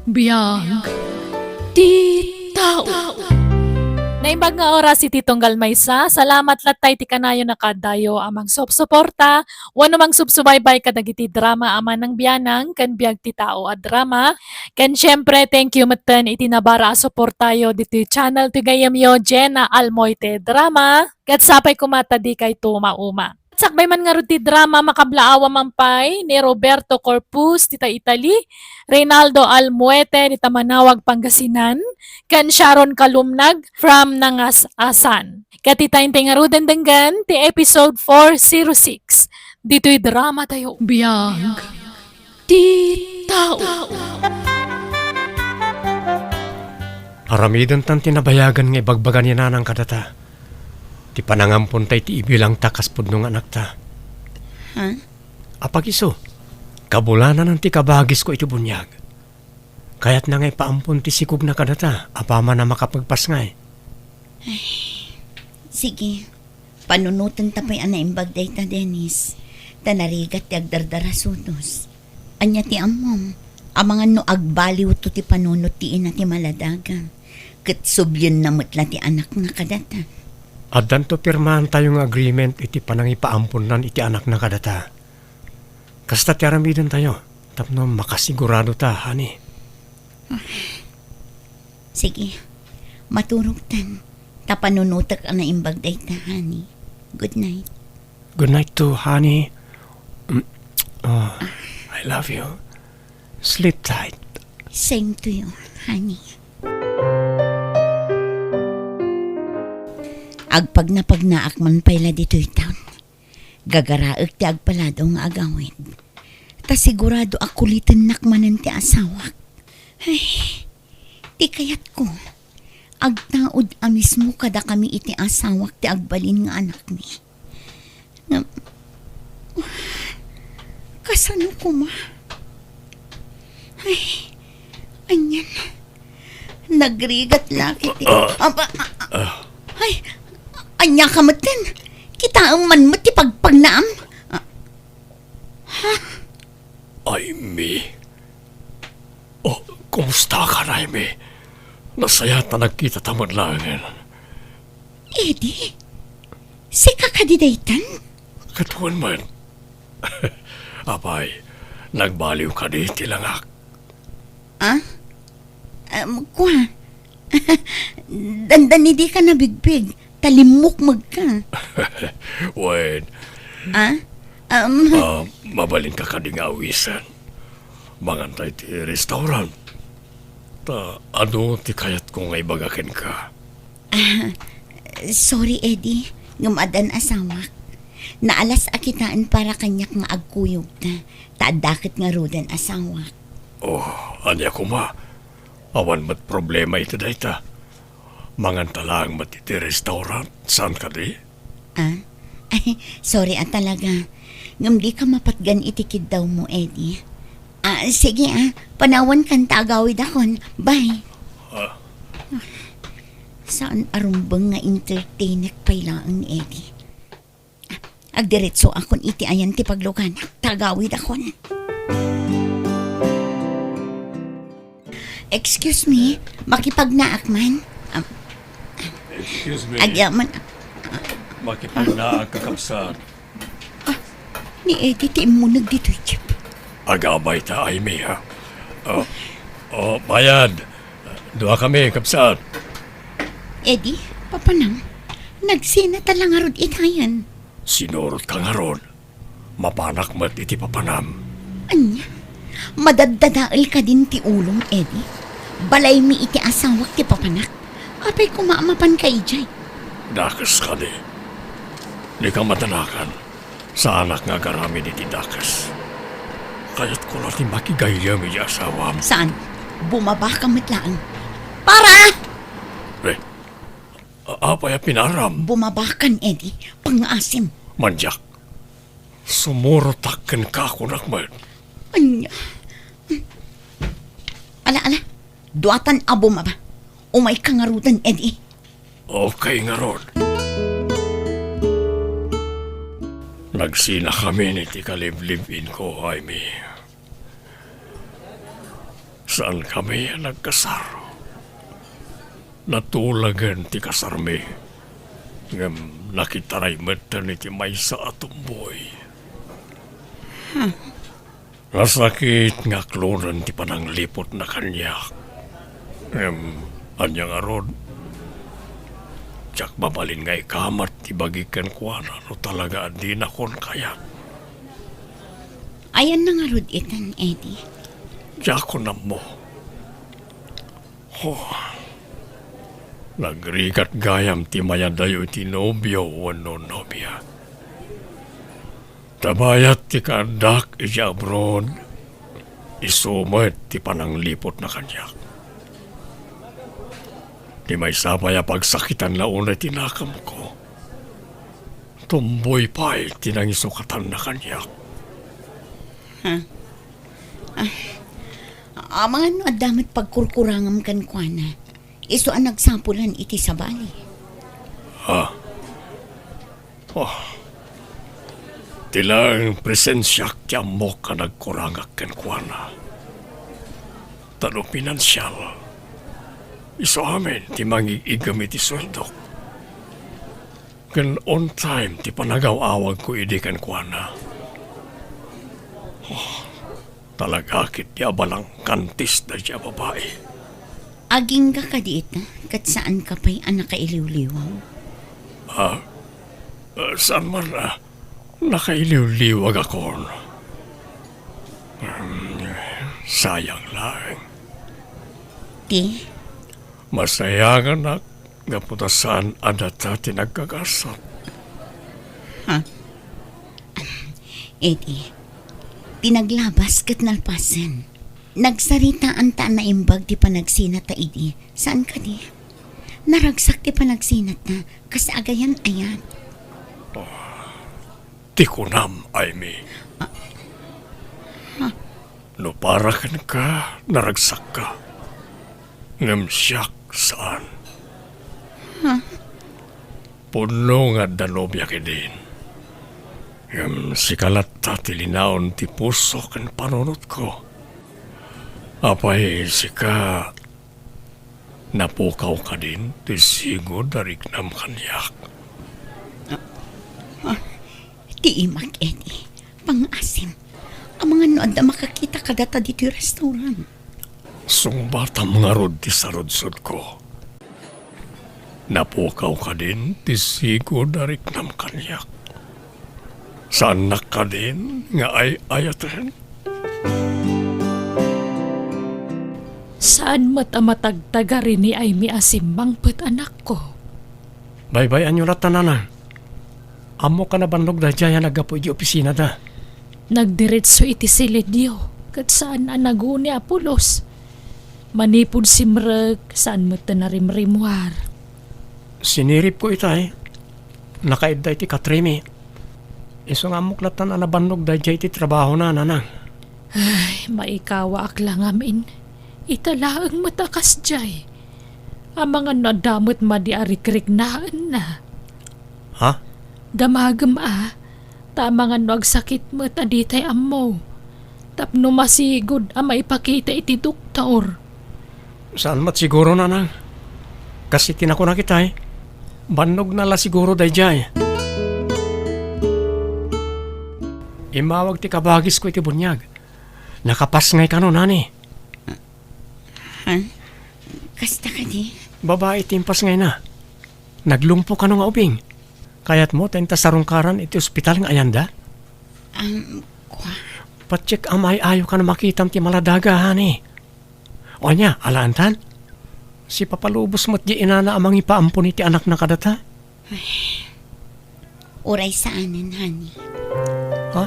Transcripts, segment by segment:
Biyag ti tao. Naimbag nga oras si Titong Galmaysa. Salamat latay ti kanayo nakadayo amang suporta. Wano mang subsubaybay kadagiti drama aman ng biyanang kan biyag ti tao a drama. Kan syempre thank you matan iti nabara suportayo dito channel ti gayam yo Jenna Almoite drama. Kat sapay kumata di kay tumauma. Sakbay man nga ti drama makablaawa mampay ni Roberto Corpus tita Italy, Reynaldo Almuete tita Manawag Pangasinan, kan Sharon Kalumnag from Nangas-Asan. Katita nga ruden denggan ti episode 406. Dito'y drama tayo. Biyag ti tao. Aramidan tan tinabayagan nga ibagbagan niya nanang kadata. Ti panangampon tay ti ibilang takas pudnong anak ta. Ha? Apagiso, kabulanan ng ti kabagis ko iti bunyag. Kaya't na ngay paampon ti sikog na kadata, apama na makapagpas ngay. Sige, panunutan tapay anaimbag day ta, Dennis. Tanarigat ti agdardara sunos. Anya ti amom, amangan no agbaliw to ti panunot ti ina ti maladaga. Kat subyan na mutla ti anak nga kadata. At danto pirmahan tayong agreement iti panangipaampon iti anak na kadata. Kasta ti aramidan tayo, tapno makasigurado ta, honey. Sige, maturog tan. Tapanunutak anaimbag day ta, honey. Good night. Good night too, honey. Oh, I love you. Sleep tight. Same to you, honey. Agpag na pagnaak man payla dito'y taon. Gagaraag ti agpalado nga agawin. Ta sigurado akulitin nakmanan ti asawak. Ay, ti kayat ko. Agtaod amismo kada kami iti asawak ti agbalin nga anak ni. Kasano ko ma? Ay, anyan. Nagrigat laki ti. Ay, anya ka matin. Kita ang man mo ti pagpagnaam. Aimee. Oh, kumusta ka, Raime? Nasaya ta nagkita tamad langin. Eddie, si kakadidaytan? Katuan man. Apay, nagbaliw ka di tilangak. Kuha. Dandan hindi ka nabigbig. Talimok magka. Wait, mabalin ka kading awisan. Mangantay ti restaurant. Ta, ano ti kayat kong ay bagakin ka? Sorry, Eddie. Ngamadan asawak. Naalas akitaan para kanyak nga agkuyog na. Taadakit nga rodan asawak. Oh, anya ko ma. Awan mat problema ito dayta. Mangantalang matiti restaurant. Saan ka di? Ay, sorry talaga. Ngam di ka mapatgan itikid daw mo, Eddie. Sige panawan kan tagawid akon. Bye. Saan arumbang nga entertainek pailaan ni Eddie? Agdiretso akon iti ayan ti paglugan. Tagawid akon. Excuse me, makipagnaak man? Excuse me. Agyaman. Makipagnaag kakabsat. Ni Eddie ti mo nagdito'y chip. Agabay ta, Aimee, ha? Bayad. Dua kami, kapsat. Eddie, papanang, nagsina talang arod itayan. Sinurot ka nga ron. Mapanak mat iti papanam. Anya, madadadaal ka din ti ulong, Eddie. Balay mi iti asawak ti papanak. Apay kumaamapan ka ijay. Dakas ka di. Di ka matanakan. Sa anak nga garami iti dakas. Kaya't ko natin makigayam iti asawam. Saan? Bumaba ka matlaan. Para! Apay pinaram. Bumaba kan, Eddie. Pang-asim. Manjak. Sumurotakken ka kunakman. Anya. Ala. Duatan a bumaba. Umay ka nga rutan, Eddie. Okay nga ron. Nagsina kami ni ti kalib-libin ko, Aimee. Saan kami nagkasar? Natulagan ti kasarmi. Ngam nakitaray mata ni ti maysa atumboy. Nasakit nga klonan ti pananglipot na kanya. Anya nga ron. Tsak babalin nga ikamat ti bagikan kuana no talaga di na kon kaya. Ayan na nga rod itan, Eddie. Tsak ko na mo. Nagrigat gayam ti mayadayo ti nobyo wano nobya. Tabayat ti kandak ija abroad. Isumet ti pananglipot na kanya. Di may sabaya pagsakitan launay tinakam ko. Tumboy pa'y tinangisukatan na kanya. Mga no, adamit pagkurkurangam kan kwa na. Iso ang nagsampulan iti sa bali. Tilang presensyak ti mo ka nagkurangak ken kuana. Tano pinansyal. Iso amin ti mangiigam iti sweldo. Ken on time ti panagaw-awag ko idi ken kuana. Talagakit ti abalang kantis da siya babae. Aging ka kadiit na, kat saan ka pa'y anak kailiw-liwaw? Saan man nakailiw-liwag ako. Sayang lang. Ti, Masayangan na nga putasan adata tinagkagasat. Eddie, tinaglabas kat nalpasan. Nagsaritaan ta na imbag di panagsinat ta idi. Saan ka di? Naragsak di panagsinat na kas agayan ayan. Tikunam, Aimee. No parakan ka, naragsak ka. Ngamsyak saan? Puno nga danobya din. Sikalat ta tilinaon ti puso kan panunot ko. Apay sika napukaw ka din ti sigo darik nam kanyak. Ti imak, Eddie. Pangasim. Ang mga nood na makakita ka data dito yung restaurant. Sungbata mga rod ti sarodsod ko. Napukaw ka din ti sigo darik nam kanyak. Saan na ka din nga ay ayatan? Saan matamatagtaga rin ni Aimee Asimbang pet anak ko? Bye-bye anyo ratanana. Amo ka na bandog da jaya nagapoy di opisina da. Nagdiretso iti silidyo, kat saan anaguni Apulos. Manipod simreg, saan mo tanarimrimwar. Sinirip ko itay. Nakaid da iti katrimi. Iso nga muklatan na bandog da jaya iti trabaho na nanang. Ay, maikawa ak lang amin. Italaang matakas jay. Ang mga nadamot madiarikrik naan na. Ha? Damagam tama nga nagsakit mo taditay ammo. Tapno masigod ang maipakita iti doktor. Saan mat siguro nanang? Kasi tinako na kita Bandog na la siguro da jaya. Imawag ti kabagis ko iti bunyag. Nakapas ngay ka no, nani. Kasta ka di? Babae timpas ngay na. Naglumpo ka no nga ubing. Kayat mo, tenta sarungkaran iti ospital nga ayanda? Kwa? Patsik amay ayo ka na makitam ti maladaga, hani. O niya, alaantan? Si papalubos mo't di inana amang ipaampun iti anak na kadata? Uray saanan, honey. Ha?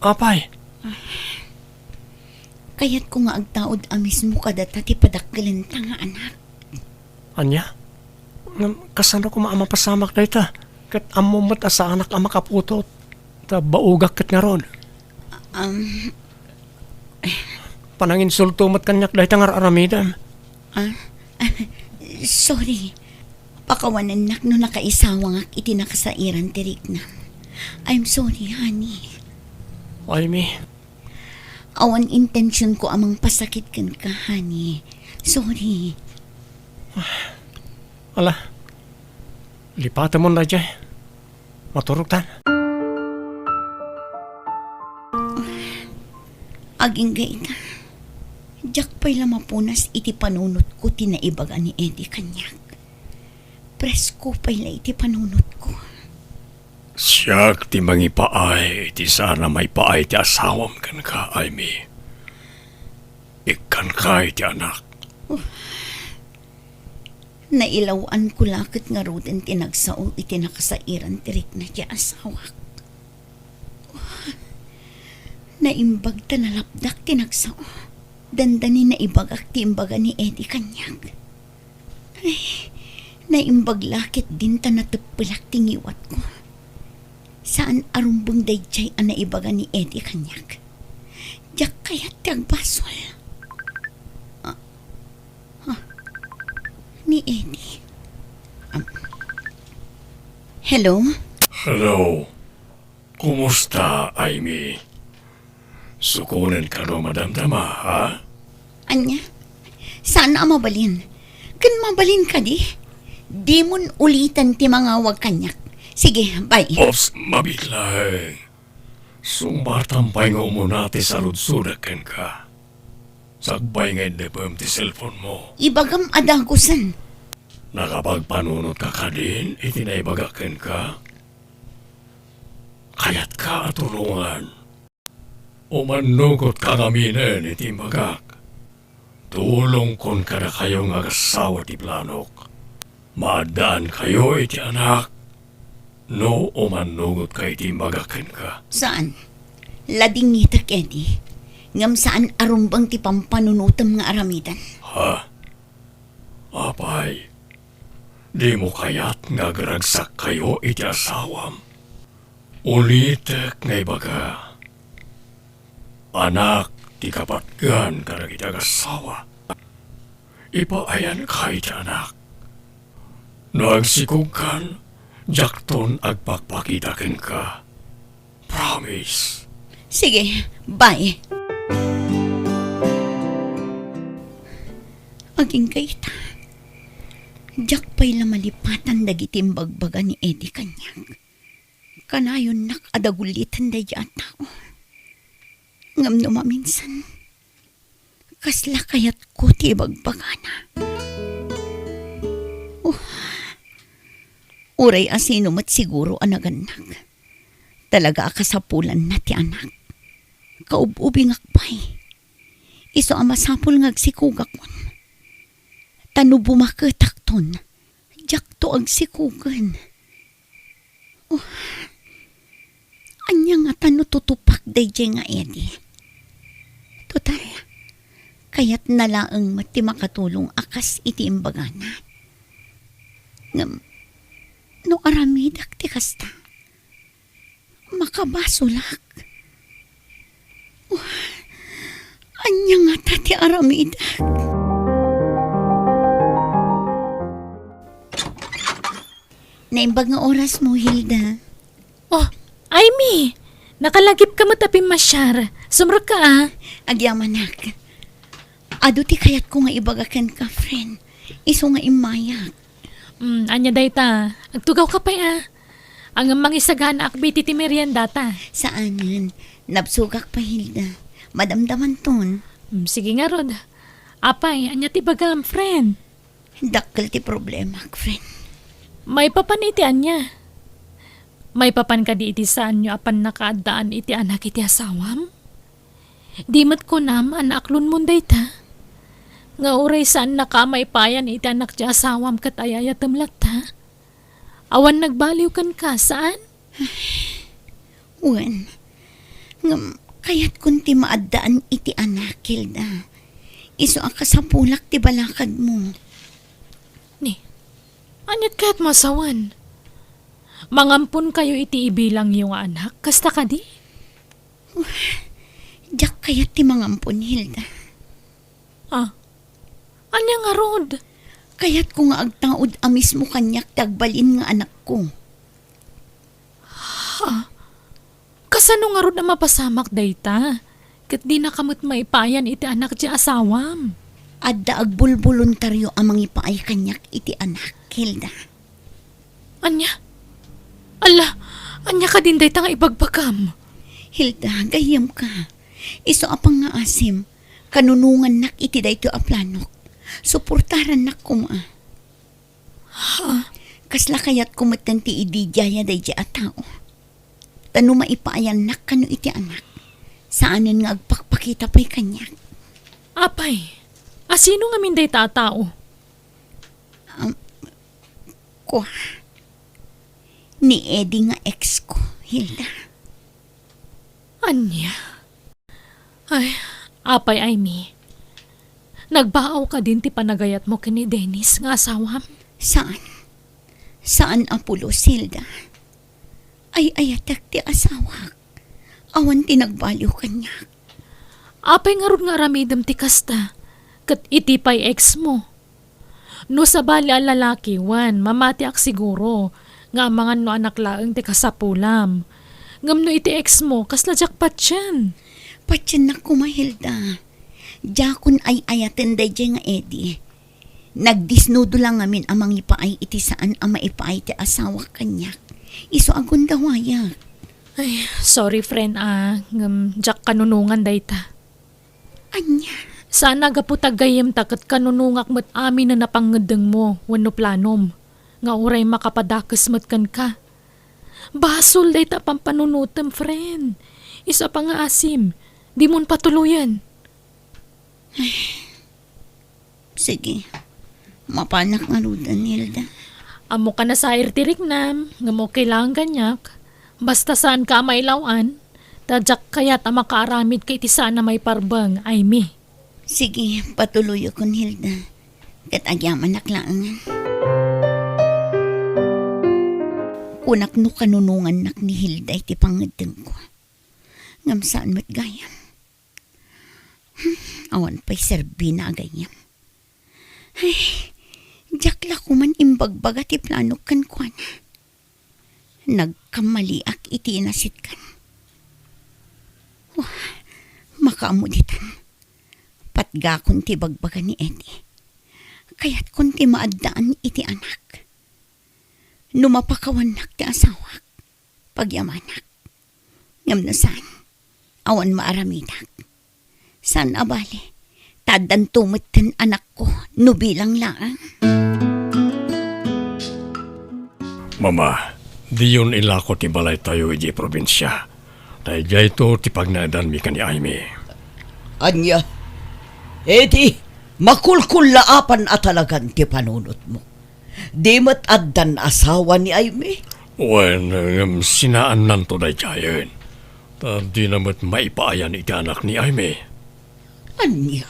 Apay? Kaya't ko nga agtaod amis mo kadata ti padakgalan ta nga anak. Anya? Kasano ko maamapasamak na ita? Kat amumat asa anak ang makaputot. Ta baugak kat nga ron. Pananginsulto mat kanyak dahil tangar aramidan. Sorry. Pakawanan nak no nakaisawang ak iti nakasairan tirik na. I'm sorry, honey. Ay, mi. Awan intensyon ko amang pasakit kan ka, honey. Sorry. Ala, lipatan mo na dyan. Maturog tan. Aging gaita. Diyak pa'y lamapunas iti panunot ko tinaibaga ni Eddie kanyak. Presko pa'y la iti panunot ko. Siyak ti mangi paay, ti sana may paay ti asawam kan ka, Amy. Ikan ka ti anak. Nailawan ko lakit nga ruden tinagsao iti nakasairan tirik na ti asawak. Naimbag ta nalapdak tinagsao. Dandani na ibagak ti imbaga ni Eddie kanyak. Ay, naimbag lakit din ta natupulak tingiwat ko. Saan arumbang dayjay ang naibaga ni Eddie kanyak? Diyak kaya ti agbasol. Ni Eddie. Hello? Hello. Kumusta, Amy? Sukunin ka no madamdama, ha? Anya? Saan na mabalin? Kan mabalin ka di? Di mon ulitan ti mga wag kanyak. Sige, bye. Ops, mabiglay. Sumbatampay nga umuna ti saludsudakan ka. Sagbay nga hindi pa ti cellphone mo. Ibagam adagusan. Nakapagpanunot ka ka din, itinaibagakan ka. Kaya't ka atulungan. Umanugot ka kaminin iti magak. Tulong kon kada kayo nga kasawa ti planok. Maadaan kayo iti anak. No umanugot ka iti magakan ka. Saan? Lading ngitak, Eddie. Ngam saan arumbang ti pampanunutam nga aramidan. Ha? Apay, di mo kaya't nga garagsak kayo iti asawam. Ulitek nga ibaga. Anak, ti kapatgan ka na kita kasawa. Ipaayan ka iti anak. No agsikugkan, jakton agpakpakitakin ka. Promise. Sige, bye. Aging kaita. Diyak pa'y lamalipatan dagitim bagbaga ni Eddie kanyak. Kanayon nak adagulitan da dyan tao. Ngam no maminsan. Kasla kayat ko ti bagbagana. Uray asino mat siguro anaganak. Talaga akasapulan na ti anak. Kaububing akpay. Iso amasapul ngagsikugak mon. Tano bumaketak ton. Jak to agsikugan. Anya nga tano tutupak dayjay nga Eddie. Total, kayat nalaang mati makatulong akas iti imbagana. Ngam, no aramidak ti kasta. Makabasulak. Anya nga tati aramidak. Naimbag nga oras mo, Hilda. Oh, Amy! Nakalagip ka matapim masyar. Sumrag ka ah. Agyamanak. Ado ti kayat ko nga ibagakan ka, friend. Iso nga imayak. Anya dayta. Agtugaw ka pa ah. Ang mangisagan akbiti ti merienda ta. Saanan? Napsugak pa, Hilda. Madamdaman ton. Sige nga rod. Apay, anya ti bagam, friend. Dakkel ti problema, friend. May papan iti anya. May papan ka di iti saan nyo apan nakaadaan iti anak iti asawam? Di mat ko naman aklon mo dayta. Nga uray saan nakamaypayan iti anak ti asawam kat ayayatam ta. Awan nagbaliw kan ka saan? Wen, ngam kayat kunti maadaan iti anak, Hilda. Iso akasapulak ti balakad mo. Ni, anyat kaya't masawan. Mangampun kayo iti ibilang yung anak, kasta ka di? Diyak kayat ti mangampun, Hilda. Ah, anya nga rod? Kayat ko nga agtaod amis mo kanyak tagbalin nga anak ko. Kasano nga rod na mapasamak dayta? Kat di na kamot maipayan iti anak di asawam. Adda agbulboluntaryo amang ipaay kanyak iti anak, Hilda. Anya? Ala, anya ka din day tanga ibagbagam. Hilda, gayam ka. Iso apang nga asim, kanunungan nak iti dayto a planok. Suportaran nak kuma. Kasla kayat kumatan ti idijaya day a tao. Tano maipaayan nak kano iti anak. Saanin nga agpakpakita pa'y kanyak. Apay, asino nga minday tatao? Ko. Ni Eddie nga ex ko, Hilda. Anya? Ay, apay Amy. Nagbaaw ka din ti panagayat mo kini Dennis nga asawam. Saan? Saan Apulos, Hilda? Ay ayatak ti asawak. Awan tinagbaliw kanya. Apay nga ron nga ramidam ti kasta. Kat iti pa'y ex mo. No sa bali ang lalaki, wan, mamati ak siguro. Nga mga no anak laeng ti kasapulam. Ngam no iti ex mo, kas na jackpot yan. Patyan na kumahilda. Jakon ay ayaten day nga Eddie. Nagdisnudo lang amin amang ipaay iti saan ang maipaay ti asawa kanya. Iso agon dawaya. Ay, sorry friend ngam jak kanunungan day ta. Anya? Sana gaputag gayem takat kanunungak mo't amin na napangedeng mo, wano planom. Nga uray makapadakas mo't kan ka. Basol day ta pampanunutem, friend. Isa pa nga asim, di mon patuluyan. Sige, mapanak nga rudan, Hilda. Amo ka na sa irtirik nam, nga mo kailangan ganyak. Basta saan ka mailawan, tadyak kayat ang makaaramid kay ti sana may parbang, ay mi. Sige, patuloy akong Hilda. Kat agyaman naklangan. Unak no kanunungan nak ni Hilda iti pangedeng ko. Ngam saan mo't gayam. Awan pa'y serbi na agayam. Ay, jakla ko man imbagbaga ti plano kan kwa na. Nagkamaliak iti inasit kan. Wah, makaamuditan. Patga kun ti bagbaga ni Eddie. Kaya't kun ti maadaan iti anak. Numapakawanak ti asawak. Pagyamanak. Ngam na saan, awan maaramidak. San abali, tadan tumiten anak ko, nubilang laang. Mama, di yun ilako ti balay tayo iji probinsya. Dahil ito ti pagnadan mi kani Aimee. Anya, Eddie, makulkulaapan at talagan ti panunot mo. Di mat addan asawa ni Aimee. Wen, sinaan nanto day jayen. Di namat maipaayan iti anak ni Aimee. Anya,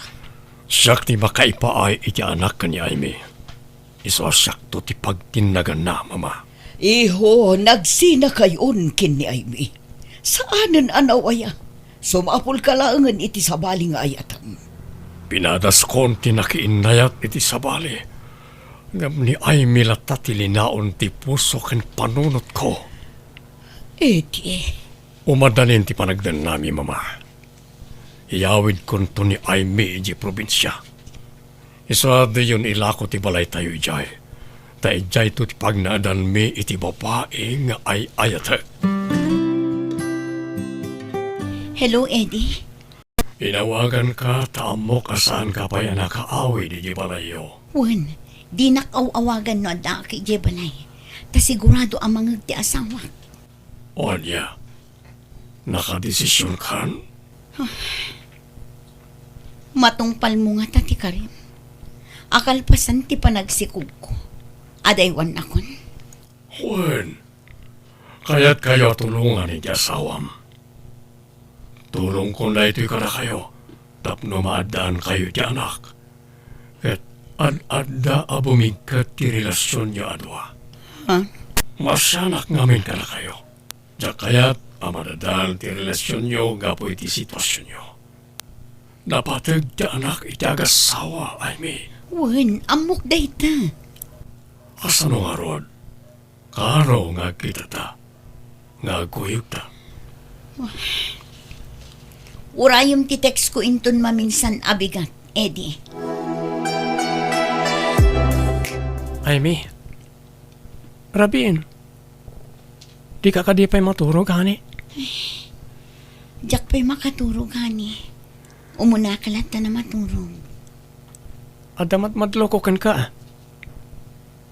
Siyak ti makaipaay iti anak ka ni Aimee. Iso siyak to ti pagtinagan na, Mama. iho, nagsina kayon kin ni Aimee. Saanan anawaya? Sumapol ka laangan iti sabali nga ayatam. Pinadas kon ti nakiinayat iti sabali. Ngam ni Aimee latatilinaon ti puso ken panunot ko. Eddie, Umadanin ti panagdan nami, Mama. Iyawid kon to ni Aimee iji probinsya. Isa di yun ilako ti balay tayo ijay. Ta ijay to ti pagnaadan mi iti babae nga ay ayatek. Hello, Eddie. Inawagan ka, taamok asan ka pa yan nakaawi di balayo. Wan, di nakaw-awagan no ada kay Jebalay. Ta sigurado ang mga ti asawa. Onya, nakadesisyon kan? Matungpal mo nga tati Karim. Akalpasan ti panagsikog ko. Adaywan akon. Wen, kaya't kayo tulungan ni asawam. Tulong ko na ito'y kada kayo. Tapno maadaan kayo di anak. At ad-adda abumigkat ti relasyon niyo adwa. Ha? Masyanak ngamin kada kayo. Diyak kaya't amadadaan ti relasyon niyo gapo iti sitwasyon niyo. Napatag ti anak iti agasawa, Aimee. Wan, amok dayta. Kasano nga rod? Karo nga kita ta. Nga guyog ta. Urayom ti text ko inton maminsan abigat, Eddie. Amy, Rabin, di ka kadipay maturog, hani? Diyak pa'y makaturog, hani. Umuna ka lata na maturog. Adamat madlokokan ka.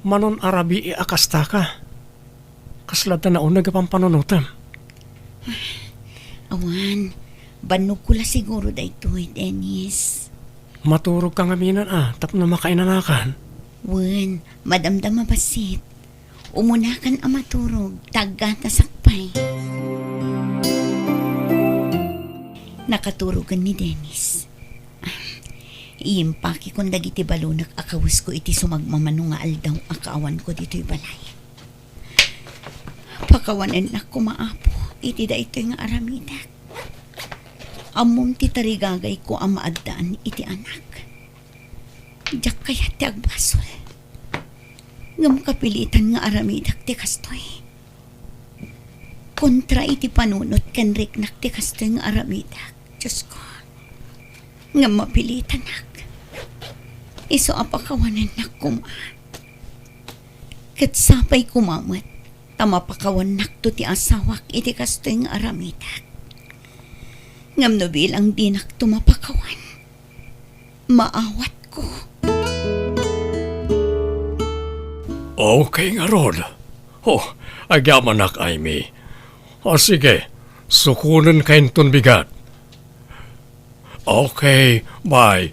Manon arabi akasta ka. Kaslata na unag pang panunutam. Awan, banog ko la siguro daytoy, Dennis. Maturog ka nga minan tap na makainanakan. Wen, madamdam mabasit. Umuna kan amaturog, taggata sakpay. Nakaturugan ni Dennis. Iimpaki kong dagiti balunak akawis ko iti sumagmamano nga aldaw akaawan ko dito'y balay. Pakawanan na kumaapo, iti da ito'y nga aramidak. Amom ti tarigagay ko ang maadaan iti anak. Diyak kaya ti agbasol. Ngam kapilitan nga aramidak ti kastoy. Kontra iti panunot kan riknak ti kastoy nga aramidak. Diyos ko. Ngam mapilitan nak. Iso apakawanan na kumaan. Kat sapay kumamot, tamapakawan nakto ti asawak iti kastoy nga aramidak. Ngam no bilang di nakto mapakawan. Maawat ko. Okay nga ron. Agyaman nak, Amy. Sige, sukunan kain ton bigat. Okay, bye.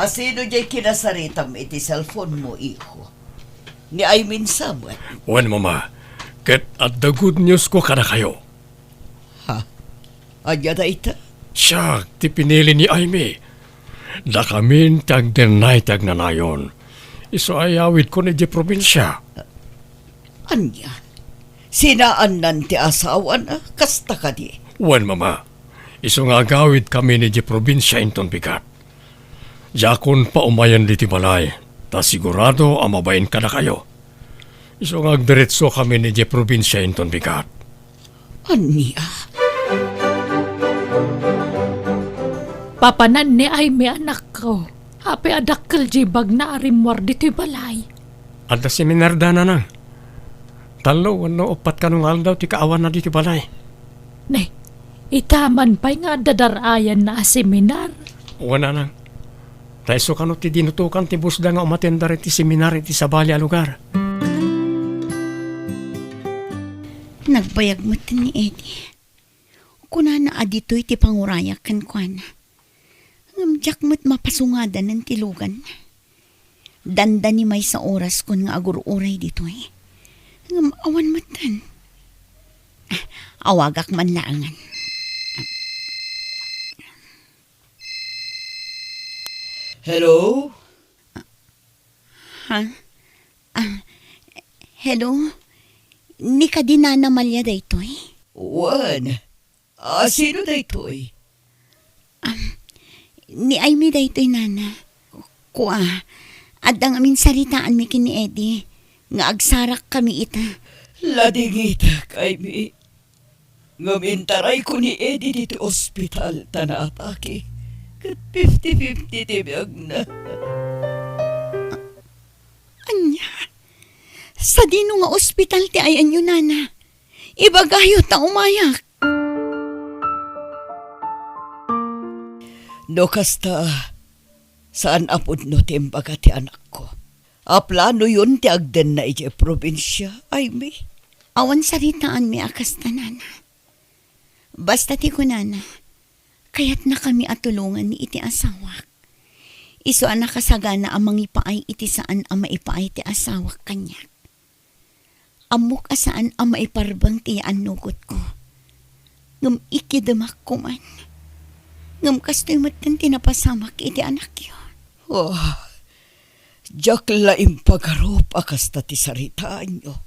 Sino jay kinasaritam iti cellphone mo, iho? Ni Aymin Sabat. Wen, mama. Ket at the good news ko kada kayo. Anya da ita? Siya, ti pinili ni Amy. Da kamin tag denay tag nanayon. Iso ayawid ko ni di probinsya. Anya? Sinaan nan ti asawa na? Kasta ka di? Wen, mama. Iso nga agawid kami ni di probinsya inton bigat. Yakon pa umayan diti balay. Ta sigurado amabayin ka na kayo. Iso nga agdiretso kami ni di probinsya inton bigat. Anya? Papanan ni ay may anak ko. Hape adakkel jibag na arimwar dito'y balay. At na seminar da na nang. Talo, ano, upat ka nung aldaw ti kaawan na diti balay. Ne, itaman pa'y nga dadarayan na seminar. Wala nang. Taiso ka no ti dinutukan ti busda nga umatenda rin ti seminar iti sa bali a lugar. Nagbayag mo ni Eddie. Kuna na adito'y ti pangurayak kan kwa na. Ngamjak mo't mapasungadan ng tilugan. Danda ni may sa oras kun nga agur-uray dito eh. Ngam awan matan. Awagak man laangan. Hello? Ha? Hello? Ni ka din na namalya dito eh. Wan. Sino da ito'y? Ni Amy daytoy nana. Kuha. Adang amin saritaan mi kini Eddie. Nga agsarak kami ita. Ladingita kay mi. Ngamintaray ko ni Eddie dito ospital tanatake. Kat 50-50 tibiyag na. Anya? Sa dino nga ospital ti ayan yun nana. Ibagayo ta umayak. No kasta, saan apod no timbaga ti anak ko? Plano yun ti agden na iti probinsya, ay mi. Awan saritaan mi akas ta nana. Basta ti ko nana, kaya't na kami atulungan ni iti asawak. Iso ang nakasagana ang mangipaay iti saan ang maipaay ti asawak kanyak. Amok asaan ang maiparbang ti anugot ko. Ngam ikidamak ko man. Ngam kastoy matan tinapasamak iti anak yun. Diyak laing pagarup akas ti saritaan nyo.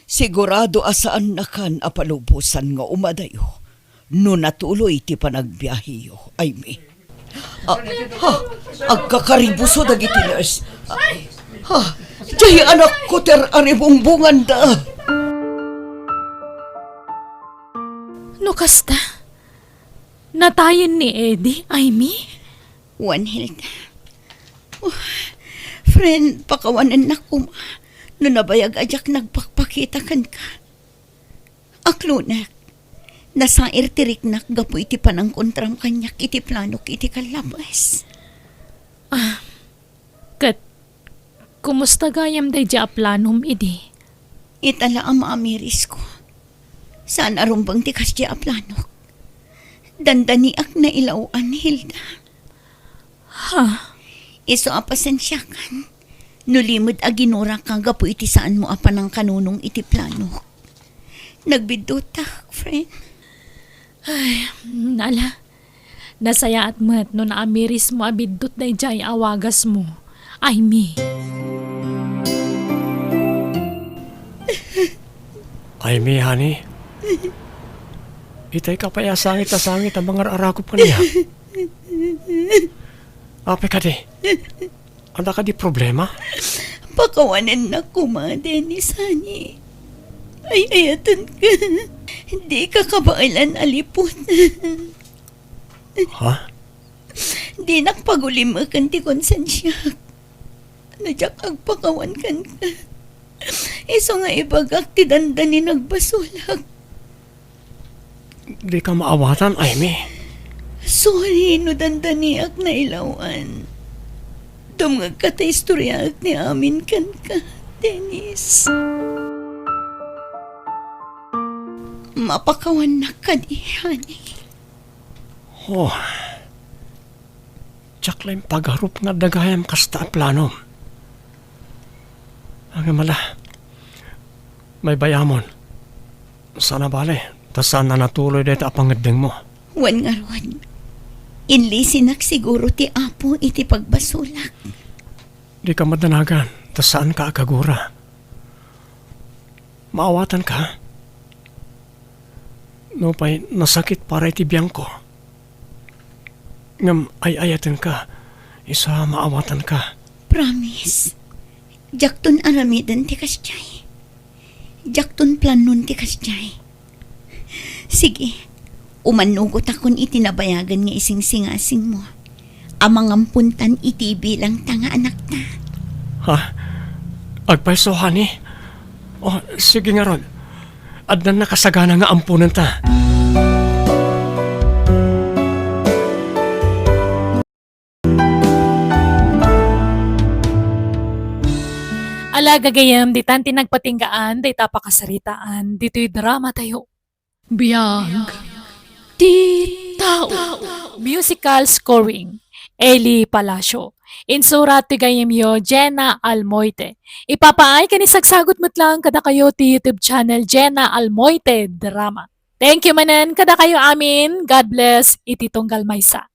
Sigurado asaan na kan apalubusan nga umadayo. No natuloy ti panagbiyahiyo, ay mi. Agkakaribuso dagiti nurse. Diyan anak ko ter aribumbungan da. No kasta? Natayin ni Eddie, Amy? Juan Hilda. Oh, friend, pakawanan na ko. No nabayag ajak nagpakpakita kan ka. Aklunak. Nasair tirik nak gapo iti panang kontram kanyak iti planok iti kalabas. Kat, kumusta gayam day di aplanum, Idi? Itala ang maamiris ko. Saan arumbang tikas di aplanok? Dandaniak na ilawan, Hilda. Iso apasensyakan. Nulimod aginura kang gapo iti saan mo apa ng kanunong iti plano. Nagbidutak, friend. Nala, nasaya at mat no naamiris mo abidot day jay awagas mo. Amy. Amy, honey. Itay ka pa sangit na sangit ang mga arakop ka niya. Ape ka di. Anda ka di problema? Pakawanan na kuma, Dennis, honey. Ay, ayatan ka. Hindi ka kabailan alipot. Ha? Di nakpagulimakan ti konsensyak. Nadyak agpakawan kan ka. Iso nga ibagak ti dandani nagbasulak. Di ka maawatan, Amy. Sorry no dandaniak na ilawan. Dumngag ka ta istoryaak ni amin kan ka, Dennis. Mapakawan na ka di, honey. Oh. Tsak lang pagharup nga dagayam kasta ang plano. Ang mala. May bayamon. Sana bale. Tas sana natuloy dito apangedeng mo. Wan nga ron. Inlisinak siguro ti apo iti pagbasulak. Di ka madanagan. Tas saan ka akagura? Maawatan ka? No pa'y nasakit para iti biyang ko. Ngam ay-ayatan ka. Isa maawatan ka. Promise. Jakton aramidan ti kasjay. Jakton planon ti kasjay. Sige. Umanugot akon itinabayagan nga ising singasing mo. Amang ampuntan iti bilang tanga anak na. Ha? Agpaiso, honey? Oh, sige nga ron. Adnan nakasagana nga ampunan ta. Alaga gayam, di tanti nagpatinggaan, di tapakasaritaan, dito'y drama tayo. Biyag. Di tao. Musical scoring. Eli Palacio. Insurat ti gayam yo, Jenna Almoite. Ipapaay ka ni sagsagot mo't lang kada kayo ti YouTube channel Jenna Almoite Drama. Thank you manan kada kayo amin. God bless. Iti tunggal maysa.